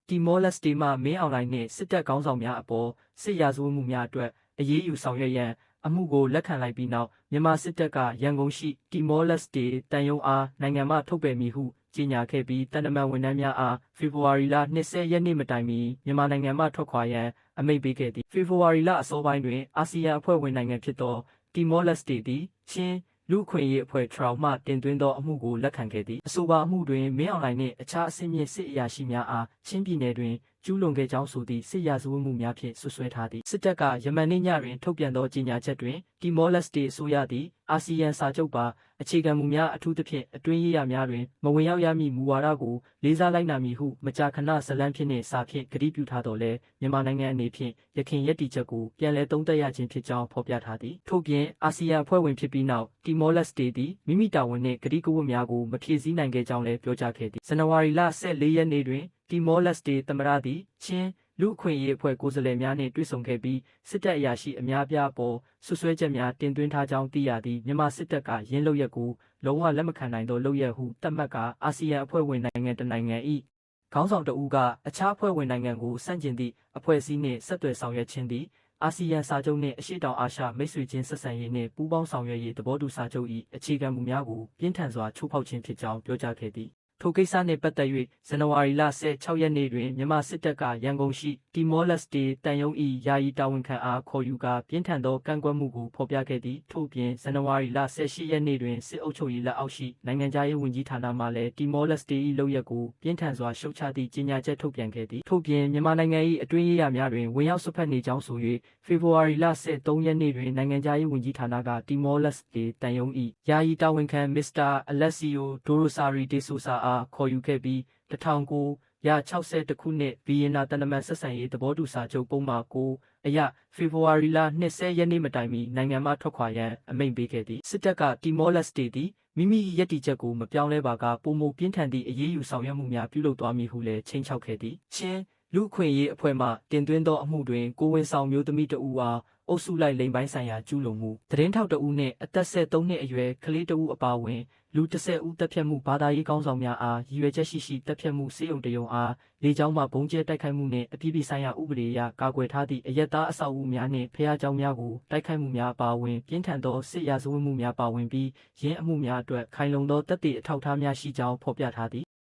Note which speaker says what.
Speaker 1: တီမောလက်စတေမှမင်းအွန်လိုင်းနှင့်စစ်တပ်ခေါင်းဆောင်များအပေါ်စစ်ရာဇဝတ်မှုများအတွက်အရေးယူဆောင်ရွက်ရန်အမှုကိုလက်ခံလိုက်ပြီးနောက်မြန်မာစစ်တပ်ကရန်ကုန်ရှိတီမောလက်စတေတန်ယုံအားနိုင်ငံမှထုတ်ပယ်မည်ဟုကြေညာခဲ့ပြီးတန်တမန်ဝန်ထမ်းများအားဖေဖော်ဝါရီလ20ရက်နေ့မတိုင်မီမြန်မာနိုင်ငံမှထွက်ခွာရန်အမိန့်ပေးခဲ့သည်ဖေဖော်ဝါရီလအစောပိုင်းတွင်အာဆီယံအဖွဲ့ဝင်နိုင်ငံဖြစ်သောတီမောလက်စတေသည်ချင်းလူခွင့်ရေးအဖွဲ့ထရောင်မှတင်သွင်းသောအမှုကိုလက်ခံခဲ့သည်အဆိုပါအမှုတွင်မင်းအွန်လိုင်းနှင့်အခြားအဆင့်မြင့်စစ်အရာရှိများအားချင်းပြည်နယ်တွင်ကျူးလွန်ခဲ့ကြောင်းဆိုသည့်စစ်ရာဇဝတ်မှုများဖြင့်ဆွဆွဲထားသည်စစ်တပ်ကယမန်နေ့ညတွင်ထုတ်ပြန်သောကြေညာချက်တွင်တီမောလက်စတေအစိုးရသည်အာဆီယံစာချုပ်ပါအခြေခံမူများအထူးသဖြင့်အတွင်းရေးရာများတွင်မဝင်ရောက်ရမည့်မူဝါဒကိုလေးစားလိုက်နာမည်ဟုမကြာခဏဇလန်းဖြင့်နှင့်စာဖြင့်ကတိပြုထားတော်လဲမြန်မာနိုင်ငံအနေဖြင့်ရခိုင်ရည်တည်ချက်ကိုပြန်လည်သုံးသပ်ရခြင်းဖြစ်ကြောင်းဖော်ပြထားသည်ထို့ပြင်အာဆီယံအဖွဲ့ဝင်ဖြစ်ပြီးနောက်တီမောလက်စတေသည်မိမိတာဝန်နှင့်ကတိကဝတ်များကိုမဖြည့်ဆည်းနိုင်ခဲ့ကြောင်းလည်းပြောကြားခဲ့သည်ဇန်နဝါရီလ14ရက်နေ့တွင်တီမောလက်စတေသမ္မတသည်ချင်းလူအခွင့်အရေးအဖွဲ့ကိုယ်စားလှယ်များနှင့်တွေ့ဆုံခဲ့ပြီးစစ်တပ်အရာရှိအများပြားပေါ်ဆွဆွဲချက်များတင်သွင်းထားကြောင်းသိရသည့်မြန်မာစစ်တပ်ကရင်းလုပ်ရက်ကိုလုံးဝလက်မခံနိုင်သောလုပ်ရက်ဟုသတ်မှတ်ကာအာဆီယံအဖွဲ့ဝင်နိုင်ငံတစ်နိုင်ငံ၏ခေါင်းဆောင်တဦးကအခြားအဖွဲ့ဝင်နိုင်ငံကိုဆန့်ကျင်သည့်အဖွဲ့အစည်းနှင့်ဆက်သွယ်ဆောင်ရွက်ခြင်းသည်အာဆီယံစာချုပ်နှင့်အရှေ့တောင်အာရှမိတ်ဆွေချင်းဆက်ဆံရေးနှင့်ပူးပေါင်းဆောင်ရွက်ရေးသဘောတူစာချုပ်၏အခြေခံမူများကိုပြင်းထန်စွာချိုးဖောက်ခြင်းဖြစ်ကြောင်းပြောကြားခဲ့သည်ထိုကိစ္စနှင့်ပတ်သက်၍ဇန်နဝါရီလ16ရက်နေ့တွင်မြန်မာစစ်တပ်ကရန်ကုန်ရှိတီမောလက်စတေတန်ယုံ၏ယာယီတာဝန်ခံအားခေါ်ယူကာပြင်းထန်သောကန့်ကွက်မှုကိုဖော်ပြခဲ့သည်ထို့ပြင်ဇန်နဝါရီလ18ရက်နေ့တွင်စစ်အုပ်ချုပ်ရေးလက်အောက်ရှိနိုင်ငံခြားရေးဝန်ကြီးဌာနမှလည်းတီမောလက်စတေ၏လုပ်ရက်ကိုပြင်းထန်စွာရှုတ်ချသည့်ကြေညာချက်ထုတ်ပြန်ခဲ့သည်ထို့ပြင်မြန်မာနိုင်ငံ၏အတွင်းရေးရာများတွင်ဝင်ရောက်ဆွတ်ဖက်နေကြောင်းဆို၍ဖေဖော်ဝါရီလ13ရက်နေ့တွင်နိုင်ငံခြားရေးဝန်ကြီးဌာနကတီမောလက်စတေတန်ယုံ၏ယာယီတာဝန်ခံမစ္စတာအလက်ဆီယိုဒိုရိုဆာရီဒေဆိုဆာအားခေါ်ယူခဲ့ပြီး1960ခုနှစ်ဗီယင်နာတန်တမန်ဆက်ဆံရေးသဘောတူစာချုပ်ပုံမှန်9အရဖေဖော်ဝါရီလ20ရက်နေ့မတိုင်မီနိုင်ငံမှထွက်ခွာရန်အမိန့်ပေးခဲ့သည်စစ်တပ်ကတီမောလက်စတေသည်မိမိ၏ရည်တည်ချက်ကိုမပြောင်းလဲပါကပုံမပြင်းထန်သည့်အရေးယူဆောင်ရွက်မှုများပြုလုပ်သွားမည်ဟုလည်းချိန်ချောက်ခဲ့သည်ချင်းလူခွင့်ရေးအဖွဲ့မှတင်သွင်းသောအမှုတွင်ကိုဝင်ဆောင်မျိုးသမီးတဦးအားအုပ်စုလိုက်လိမ်ပိုင်းဆိုင်ရာကျူးလွန်မှုသတင်းထောက်တဦးနှင့်အသက်13နှစ်အရွယ်ကလေးတဦးအပါအဝင်လူ10ဦးတပ်ဖြတ်မှုဘာသာရေးကောင်းဆောင်များအားရည်ရွယ်ချက်ရှိတပ်ဖြတ်မှုစေယုံတယုံအားလေကြောင်းမှဘုံကျဲတိုက်ခိုက်မှုနှင့်အပြည်ပြည်ဆိုင်ရာဥပဒေအရကာကွယ်ထားသည့်အရက်သားအဆောက်အဦများနှင့်ဖျားเจ้าများကိုတိုက်ခိုက်မှုများပါဝင်ပြင်းထန်သောစစ်ရာဇဝတ်မှုများပါဝင်ပြီးရင်းအမှုများအတွက်ခိုင်လုံသောတပ်တွေအထောက်အထားများရှိကြောင်းဖော်ပြထားသည်